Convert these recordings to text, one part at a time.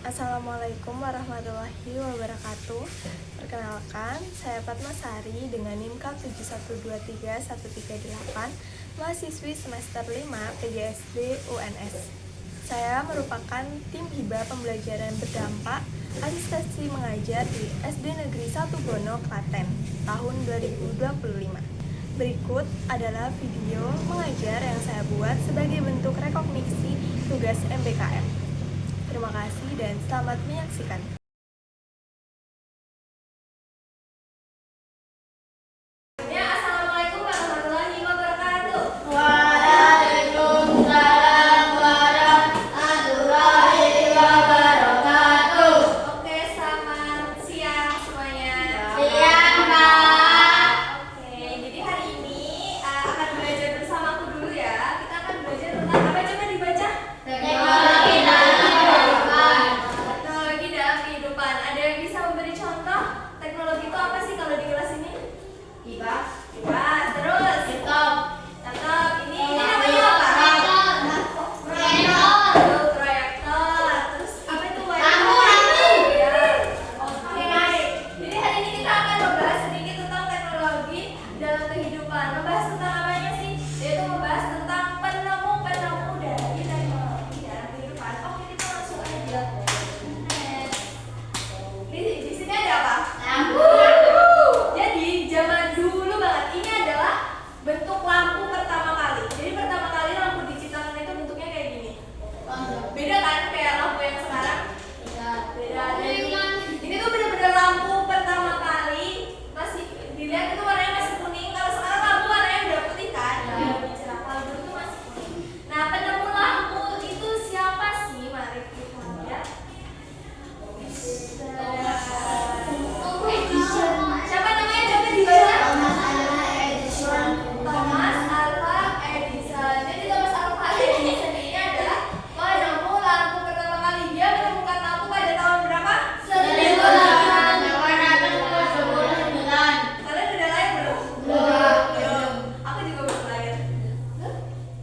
Assalamualaikum warahmatullahi wabarakatuh. Perkenalkan, saya Fatma Sari dengan NIM KAP 7123138, mahasiswi semester 5 PGSD UNS. Saya merupakan tim hibah pembelajaran berdampak asistensi mengajar di SD Negeri 1 Bono, Klaten, tahun 2025. Berikut adalah video mengajar yang saya buat sebagai bentuk rekognisi tugas MBKM. Terima kasih dan selamat menyaksikan. Assalamualaikum warahmatullahi wabarakatuh. Waalaikumsalam warahmatullahi wabarakatuh. Oke, selamat siang semuanya. Siang, Pak. Oke, jadi hari ini akan belajar bersamaku dulu ya. Kita akan belajar tentang apa? Coba dibaca. Teknologi dalam kehidupan. Teknologi dalam kehidupan. Ada yang bisa memberi contoh? Teknologi itu apa sih kalau di kelas ini? Kipas, Kipas. Terus? laptop, Laptop. Ini namanya apa? proyektor, Proyektor. Terus apa itu? lampu. Ya. Oke. Jadi hari ini kita akan membahas sedikit tentang teknologi dalam kehidupan. Membahas tentang apanya sih? Yaitu membahas tentang penemu-penemu dari teknologi dalam kehidupan. Oke, kita langsung aja. Di sini ada apa? Lampu. Jadi zaman dulu banget ini adalah bentuk lampu pertama kali. Jadi pertama kali lampu diciptakan itu bentuknya kayak gini. Beda kan kayak lampu yang sekarang? Beda. Jadi ini tuh benar-benar lampu pertama kali masih dilihat itu warnanya masih kuning. Kalau sekarang lampu warnanya udah putih kan? Udah lebih cerah. Kalau dulu tuh masih kuning. Nah, penemu lampu itu siapa sih? Mari kita lihat. Siapa namanya? Coba dibaca. Thomas Alva Edison. Jadi Thomas Alva Edison ini adalah penemu lampu pertama kali. Dia menemukan lampu pada tahun berapa? 1899. Kalian udah lahir belum? Belum. Aku juga belum lahir.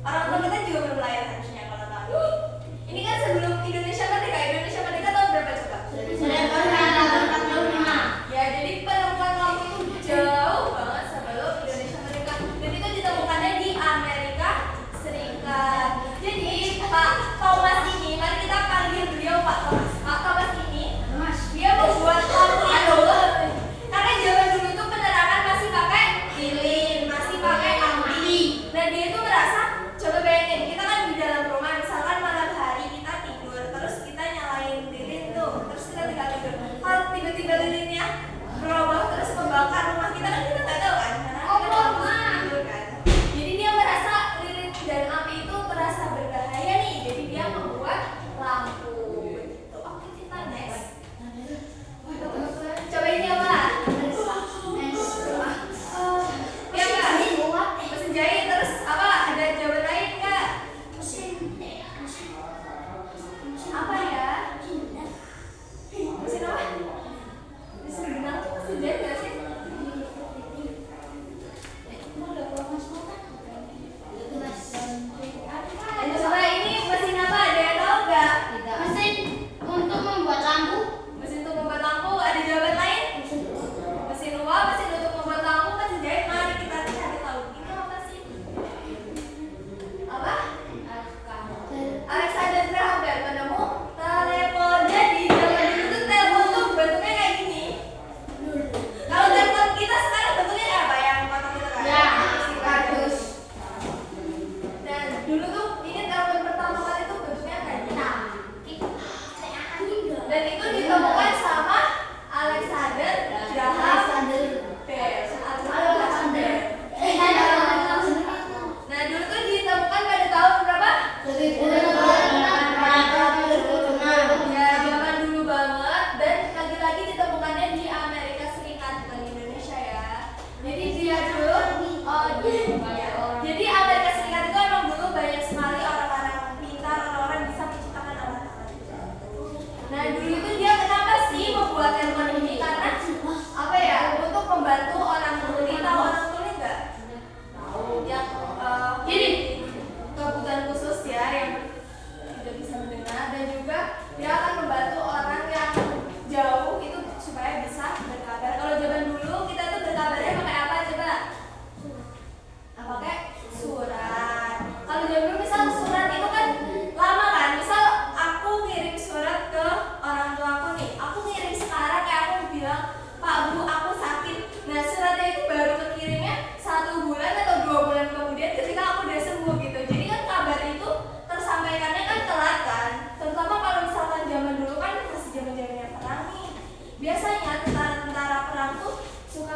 Orang tua kita juga belum lahir harusnya kalau tahu. Ini kan sebelum Indonesia merdeka. Indonesia merdeka tahun berapa coba? 1845. Ya, jadi penemuan lampu itu jauh banget sebelum Indonesia merdeka. Dan itu ditemukannya di Amerika Serikat. Jadi Pak Thomas ini, mari kita panggil beliau Pak Thomas. Pak Thomas ini, dia membuat lampu itu karena zaman dulu itu penerangan masih pakai lilin, masih pakai api. Dan dia itu merasa, coba bayangin, kita kan di dalam rumah, misalkan malam hari kita tidur, terus kita nyalain lilin tuh, terus kita tinggal tidur. Kalau tiba-tiba lilinnya berubah terus membakar rumah kita kan kita nggak tahu kan? Karena kita masih tidur kan. Jadi dia merasa lilin dan api itu merasa berbahaya nih, jadi dia membuat lampu. Begitu. Oke, kita next. Coba ini apa? Ya nggak? Mesin jahit. Terus apa? Ada jawaban lain nggak? Apa ya? Mesin apa? Mesin benang tuh mesin jahit nggak sih? Coba ini mesin apa? Ada yang tahu nggak? Mesin untuk membuat lampu. Mesin untuk membuat lampu. Ada jawaban lain? Mesin uap, mesin untuk membuat lampu, mesin jahit. Mari kita cari tahu. Ini apa sih? Apa? Alexander Graham Bell penemu telepon. Jadi zaman dulu tuh telepon tuh bentuknya kayak gini. Kalau telepon kita sekarang bentuknya kayak apa? Yang kotak itu kan? Ya, Si kardus. Dan dulu tuh ini telepon pertama kali tuh bentuknya kayak gini. Dan itu ditemukan sama Alexander Graham Bell. Nah, dulu tuh ditemukan pada tahun berapa? Ya, zaman dulu banget. Dan lagi-lagi ditemukannya di Amerika Serikat, bukan di Indonesia ya. Jadi dia dulu jadi Amerika Serikat itu emang dulu banyak sekali orang-orang pintar, orang-orang bisa menciptakan alat-alat. Nah, dulu itu dia kenapa sih membuat telepon ini? Karena apa ya? Untuk membantu orang tuli. Tahu orang tuli nggak? Yang jadi kebutuhan khusus ya, yang tidak bisa mendengar, dan juga dia akan membantu orang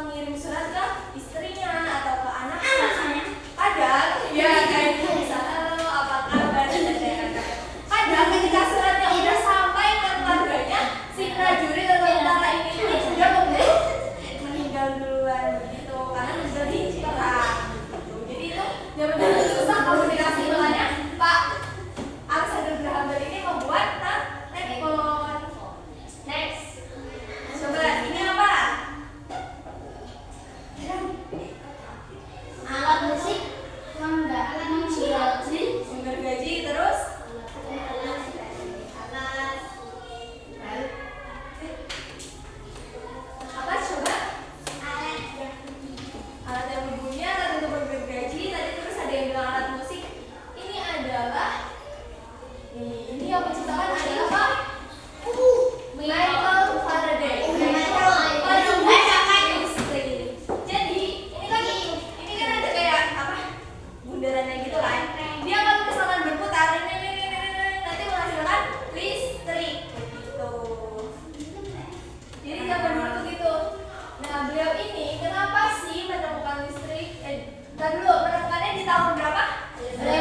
ngirim surat ke istrinya atau ke anaknya. Kadang ya kayak gitu bisa halo apa kabar dan kadang ketika suratnya udah sampai ke keluarganya, si prajurit atau tentara ini tuh sudah meninggal duluan begitu karena sudah dicerang gitu. Jadi itu benar-benar susah komunikasi, makanya Pak Alexander Graham Bell ini membuat telepon. Next, coba ini apa? Alat musik Menggergaji terus apa coba? Alat yang berbunyi, alat untuk menggergaji. Tadi terus ada yang bilang alat musik. Ini adalah ini yang menciptakan adalah Pak Michael Faraday. Jadi ini kan ada kayak apa bundarannya gitu kan. Dia kalau misalkan berputar nanti menghasilkan listrik gitu. Jadi zaman dulu tuh gitu. Nah beliau ini kenapa sih menemukan listrik? Tadi dulu menemukannya di tahun berapa? Nah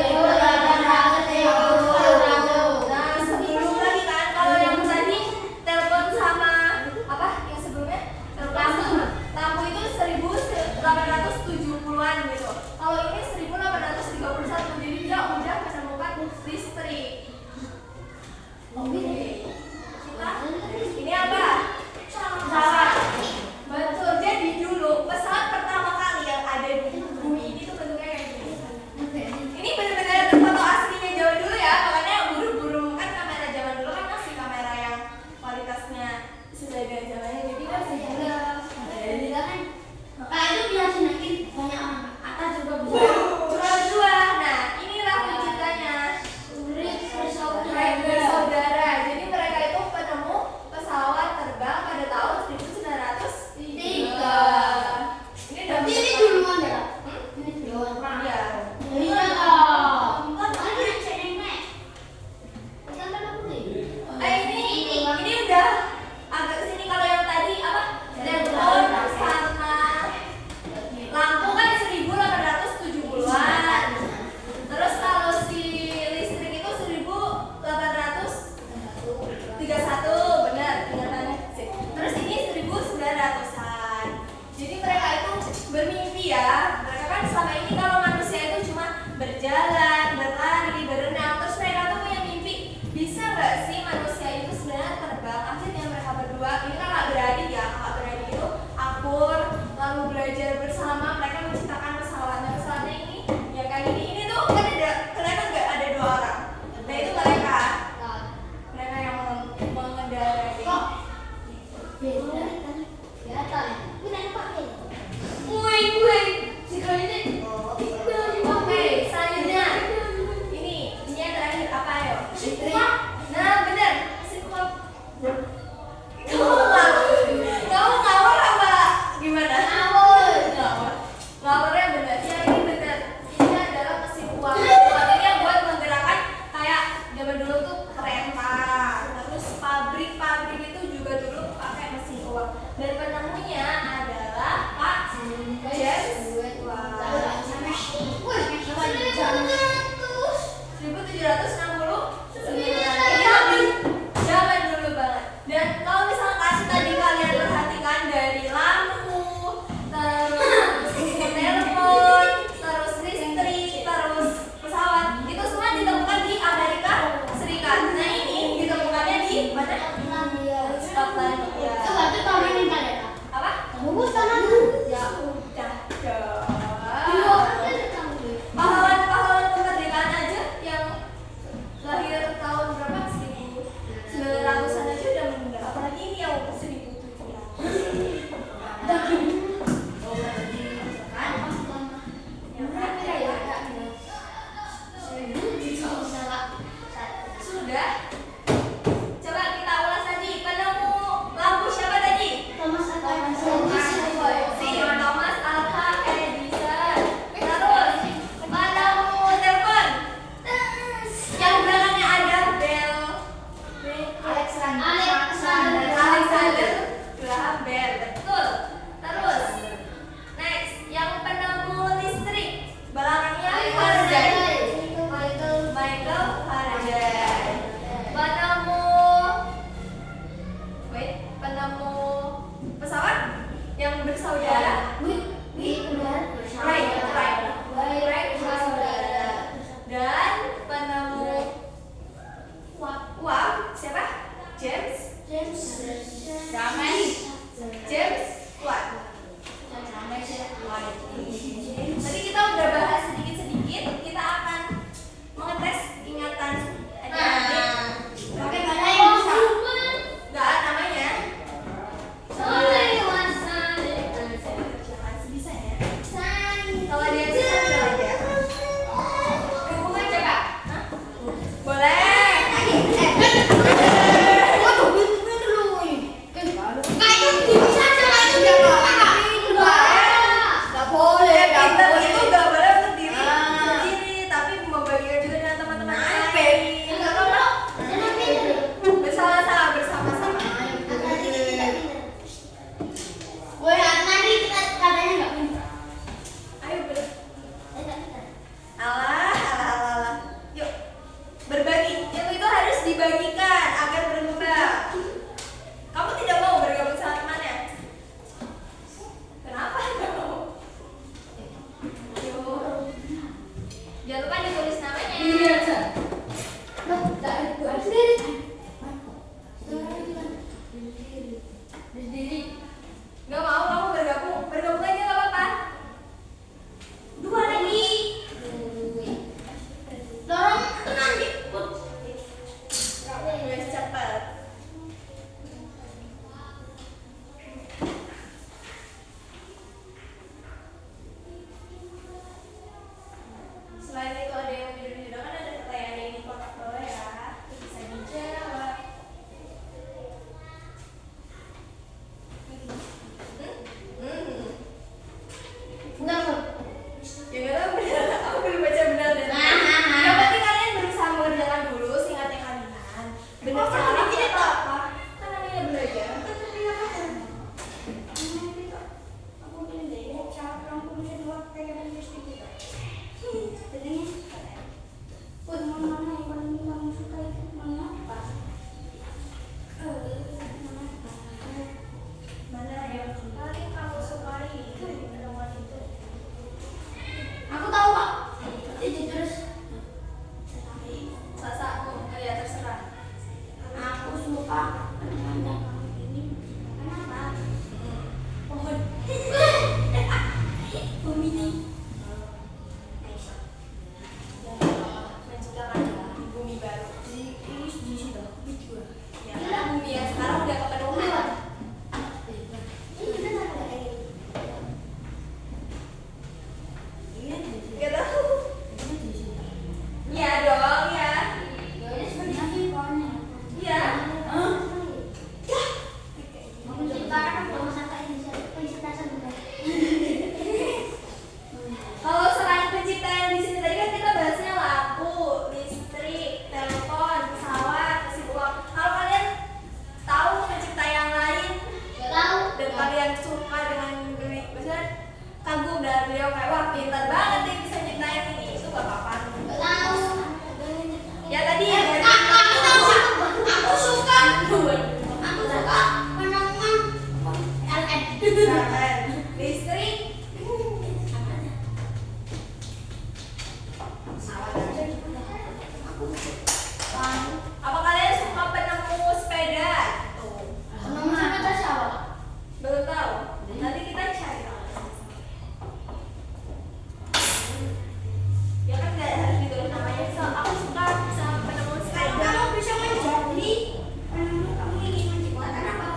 sebelum lagi kan, kalau yang tadi telepon sama apa yang sebelumnya lampu itu 1870-an gitu. Kalau ini 1831, jadi dia udah menemukan listrik. Oke. Kita ini apa? Pesawat. Betul. Jadi dulu pesawat pertama kali yang ada di bumi ini tuh bentuknya kayak gini. Ini benar-benar foto aslinya zaman dulu ya, makanya buru-buru kan kamera zaman dulu kan masih kamera yang kualitasnya sesuai dengan zamannya, jadi masih cuma berdua. Nah inilah penciptanya Wright bersaudara. Jadi mereka itu penemu pesawat terbang pada tahun 1903. Ini udah iya. Ini udah agak kesini. Kalau yang tadi apa? Telepon sama lampu kan 1870-an. Terus kalau si listrik itu 1831, benar ingatannya. Terus ini 1900-an. Jadi mereka itu bermimpi ya. Mereka kan selama ini kalau manusia itu cuma berjalan, berlari, berenang. Terus mereka tuh punya mimpi, bisa nggak sih manusia itu sebenarnya terbang? Akhirnya mereka berdua, ini kakak beradik ya, kakak beradik itu akur, lalu belajar bersama. Mereka menciptakan pesawatnya. Pesawatnya ini ya kayak gini. Ini tuh kan ada, kelihatan nggak ada 2 orang. Nah itu mereka yang mengendarai. Oke, selanjutnya ini yang terakhir apa ayo? Nah benar, sikuap. Kamu ngawur apa gimana? Ngawurnya benar. Ya ini benar. Ini adalah mesin uap. Ini yang buat menggerakkan kayak zaman dulu tuh kereta. Terus pabrik itu juga dulu pakai mesin uap. Dan penemunya adalah Pak James Watt. 1760. Ini lebih zaman dulu banget. Dan Mana yang paling kamu sukai dari penemuan itu? Aku tahu Pak. Jadi terus Sasaku, ya terserah. aku suka pemandangan ini. Kenapa? Pohon. Bumi ini. Menciptakan bumi baru. Ini di situ. Ya, karena bumi yang sekarang udah kepenuhan. Gak tahu. Iya dong, ya. Iya. Kalau selain pencipta yang di sini tadi kan kita bahasnya lampu, listrik, telepon, pesawat, mesin uang. Kalau kalian tahu pencipta yang lain dan kalian suka dengan maksudnya kagum dari beliau kayak wah pintar banget dia bisa nyiptain ini, itu gak apa-apa. Ya tadi ya. Aku suka penemuan LN. Listrik. Apa kalian suka penemu sepeda? Tuh. Belum tahu. Nanti kita cari tahu. Ya kan nggak harus ditulis namanya. So, aku suka sama penemu sepeda. Kamu bisa menjadi penemu kamu ingin menciptakan apa?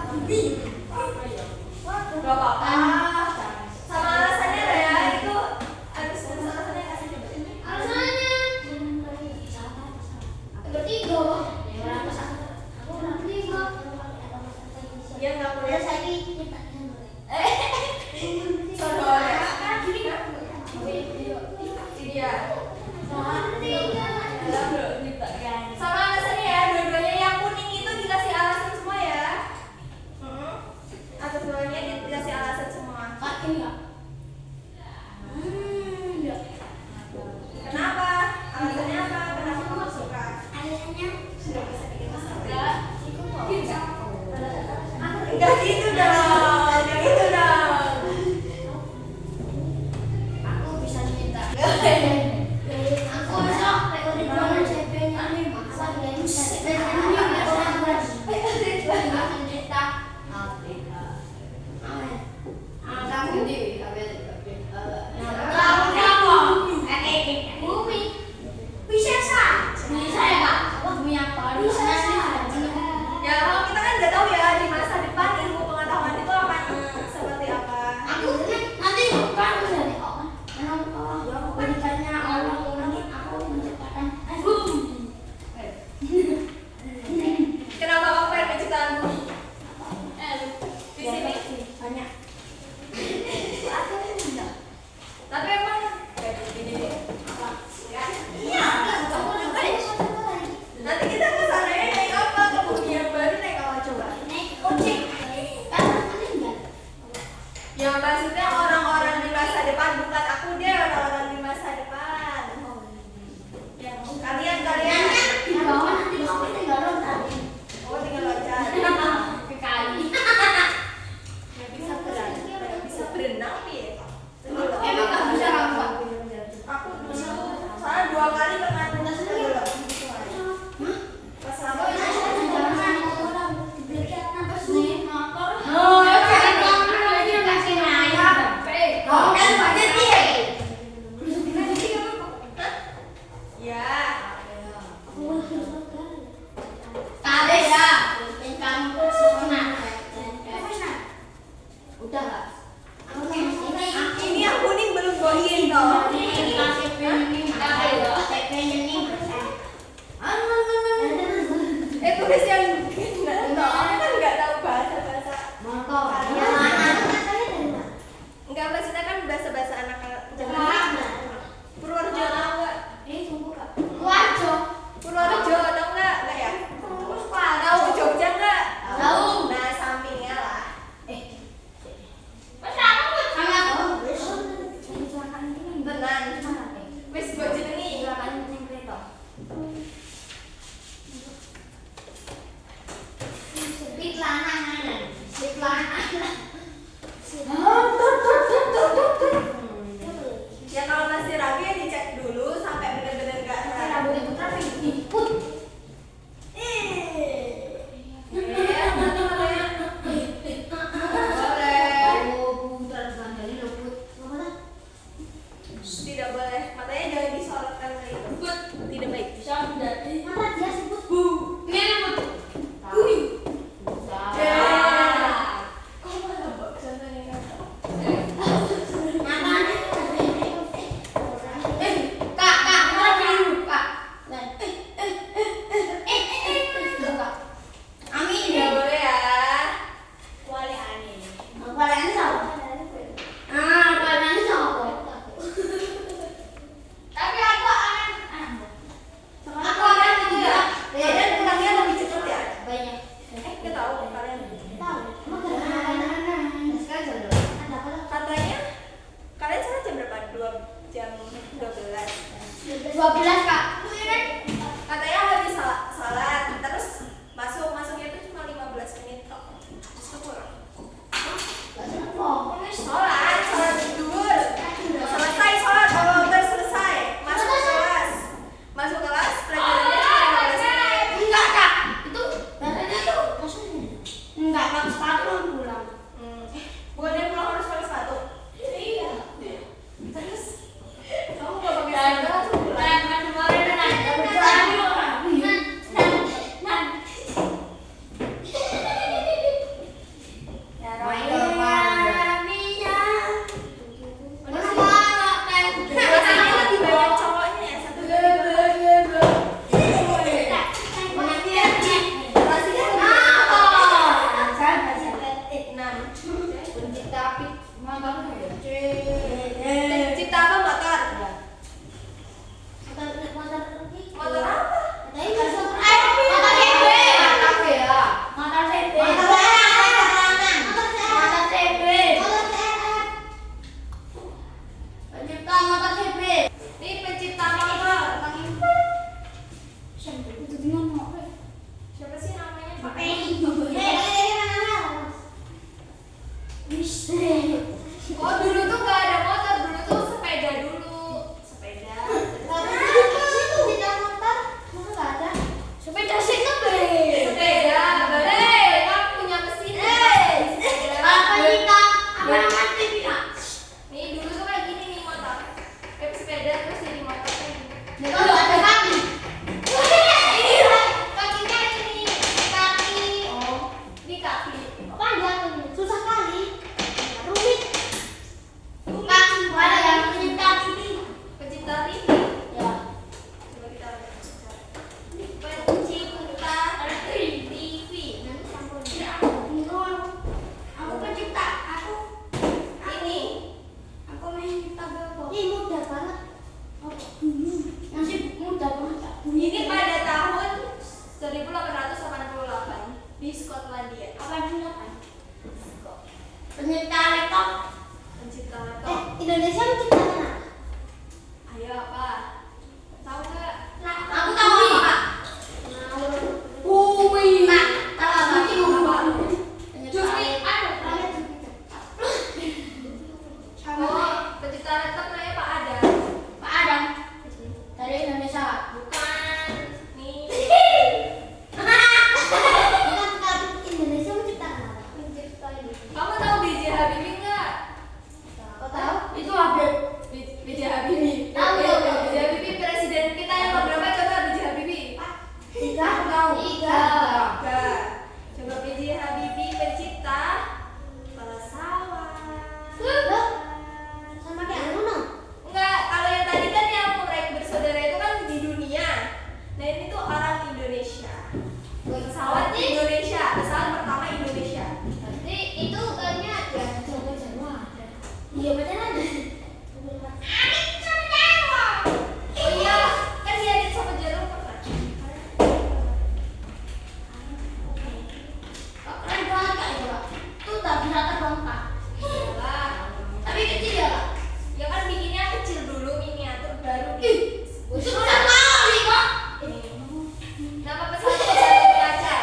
Gak apa-apa. Sama alasannya lah ya itu harus alasannya kasih coba. Alasannya bertiga. Aku orang bertiga. Ya nggak boleh. Terus lagi kita Soalnya iya. Sama alasannya ya, dua-duanya yang kuning itu dikasih alasan semua ya. Atas dua-duanya dikasih alasan semua. Kenapa? Alasannya apa? Kenapa kamu suka? Sudah bisa bikin masalah. Enggak gitu dong, enggak gitu dong. Aku bisa minta. Aku bisa jualan CP-nya nih, masa dia bisa Ya kalau kita kan nggak tahu ya di masa depan ilmu pengetahuan Ya kalau masih ragu ya dicek dulu sampai benar-benar nggak ragu. Tidak boleh, matanya jangan disorotkan ke itu. Tidak baik. Tidak boleh ya. Tapi aku akan itu ya. Dan pulangnya lebih cepat ya. Kita tahu kalian. Katanya kalian sekarang jam berapa? Jam 12. 12 Kak. Katanya habis salat terus masuknya itu cuma 15 menit kok. Terus kurang. Sholat tidur. Selesai sholat, kalau udah selesai masuk kelas pelajarannya cuma 15 menit. Enggak Kak, itu datanya tuh enggak sepatu pulang. Bukannya pulang harus pakai sepatu? Iya. Terus kamu nggak pakai sepatu langsung pulang? Biasanya lebih banyak cowoknya ya, satu dari Pencipta apa motor? Motor apa? Ini pencipta motor. Siapa sih namanya Pak? Oh dulu tuh gak ada motor, dulu tuh sepeda dulu. Sepeda. Sepeda, boleh. Kamu punya mesin. Nih dulu tuh kayak gini nih motor. Kayak sepeda terus jadi motor kayak gini. Ini kaki. Susah kali. Rumit. Pencipta TV. Ya. Coba kita lihat. Pencipta TV. Aku pencipta. Ini. Ih, mudah banget. Masih mudah banget. Kak. Ini pada tahun 1888 di Skotlandia. Pencipta laptop. Pencipta laptop. Indonesia mencipta mana? Ayo apa? Tahu nggak? Aku tahu apa? Bumi. Tahu apa? Oh, pencipta laptop namanya Pak Adam. Pak Adam dari Indonesia. Bukan. Nih. Indonesia menciptakan apa? Pencipta ini. Kamu tahu B.J. Habibie nggak? Kau tahu? Itu Habib. B.J. Habibie. Tahu. B.J. Habibie presiden kita yang berapa? Coba B.J. Habibie. Tiga. Tiga. Coba B.J. Habibie pencipta pesawat. Loh, sama kayak anu no? Enggak, kalau yang tadi kan yang mereka bersaudara itu kan di dunia. Nah ini tuh orang Indonesia. Pesawat di Indonesia, pesawat pertama Indonesia. Berarti itu kayaknya ada Jawa. Iya benar ada. Oh iya, kan dia ada sama jarum pernah. Keren banget Kak itu Kak. Itu tak bisa terbang Kak. Iyalah. Tapi kecil ya Kak. Ya kan bikinnya kecil dulu, miniatur baru. Ih, itu besar kali Kak. Nama pesawat baru aja.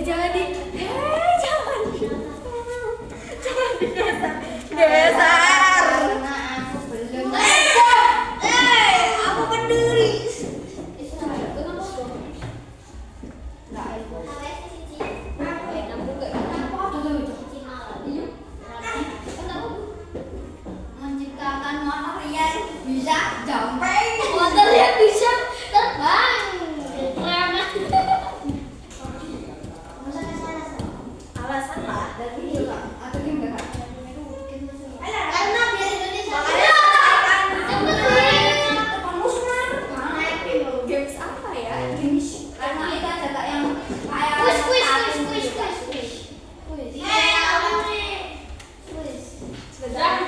Jangan di jangan digeser. Geser. Karena aku belum. Aku peduli. Menciptakan motor yang bisa jumping. Motor yang bisa terbang. Alasan lah. Karena biar Indonesia Games apa ya? karena kita jaga yang kayak kuis. Sebentar.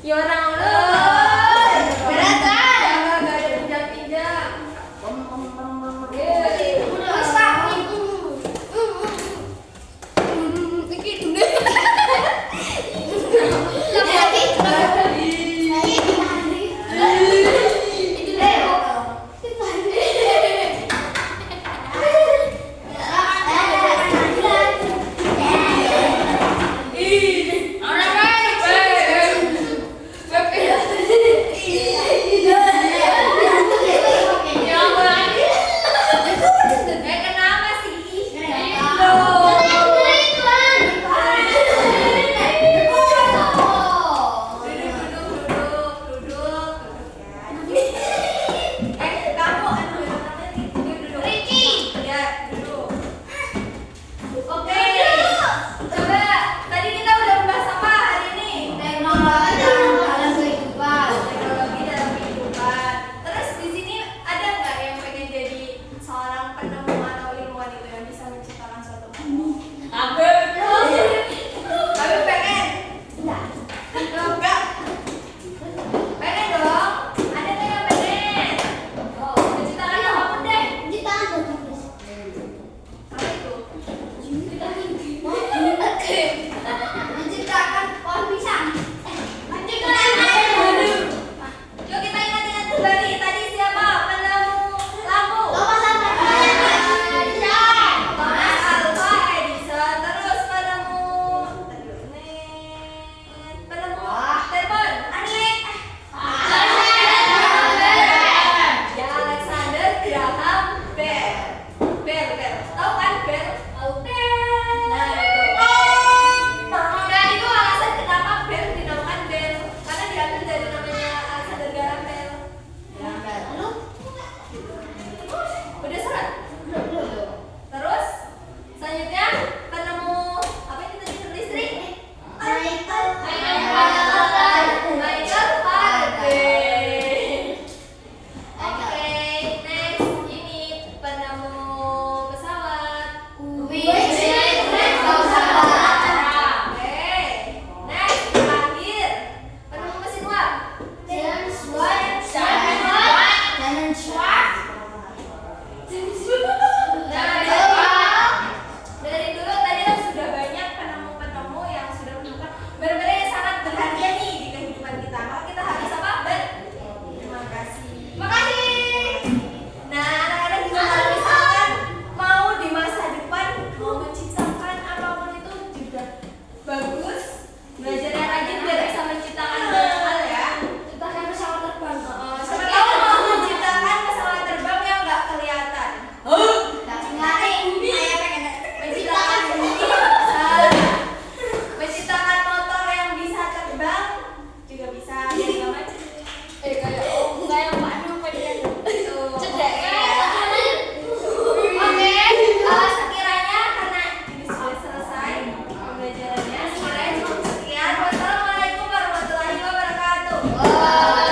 Ya orang lu. Berat, kan? Jangan enggak ada pinjam-pinjam. Kenapa sih? Duduk. Kamu duduk. Ya, duduk. Oke. Coba tadi kita udah membahas apa hari ini? Teknologi dalam kehidupan. Terus di sini ada nggak yang pengen jadi seorang penemu atau ilmuwan itu yang bisa menciptakan suatu makhluk? Tapi pengen? Enggak. Pengen dong. Ada nggak yang pengen? Menciptakan apapun deh. Apa itu? Menciptakan pohon pisang. Yuk kita ingat-ingat kembali tadi siapa penemu lampu? Thomas Alva Thomas Alva Edison. Terus penemu telepon Alexander Graham Bell. Tahu kan Bell? Nah itu alasan kenapa Bell dinamakan Bell karena diambil dari namanya Alexander Graham Bell. Udah serat. Terus selanjutnya penemu apa itu tadi listrik? Michael Faraday. Oke, next ini penemu pesawat. Oke, next terakhir penemu mesin uap. Dari dulu tadi kan sudah banyak penemu-penemu yang sudah menemukan benda-benda yang sangat berharga nih di kehidupan kita. Maka kita harus apa? Terima kasih. Nah, anak-anak juga kalau misalkan mau di masa depan mau menciptakan apapun itu juga bagus. Belajar yang rajin biar bisa menciptakan banyak hal ya. Siapa tahu mau menciptakan pesawat terbang yang nggak kelihatan. Menciptakan motor yang bisa terbang juga bisa. Segala macam. Sekiranya karena ini sudah selesai pembelajarannya, sekiranya cukup sekian. Wassalamualaikum warahmatullahi wabarakatuh.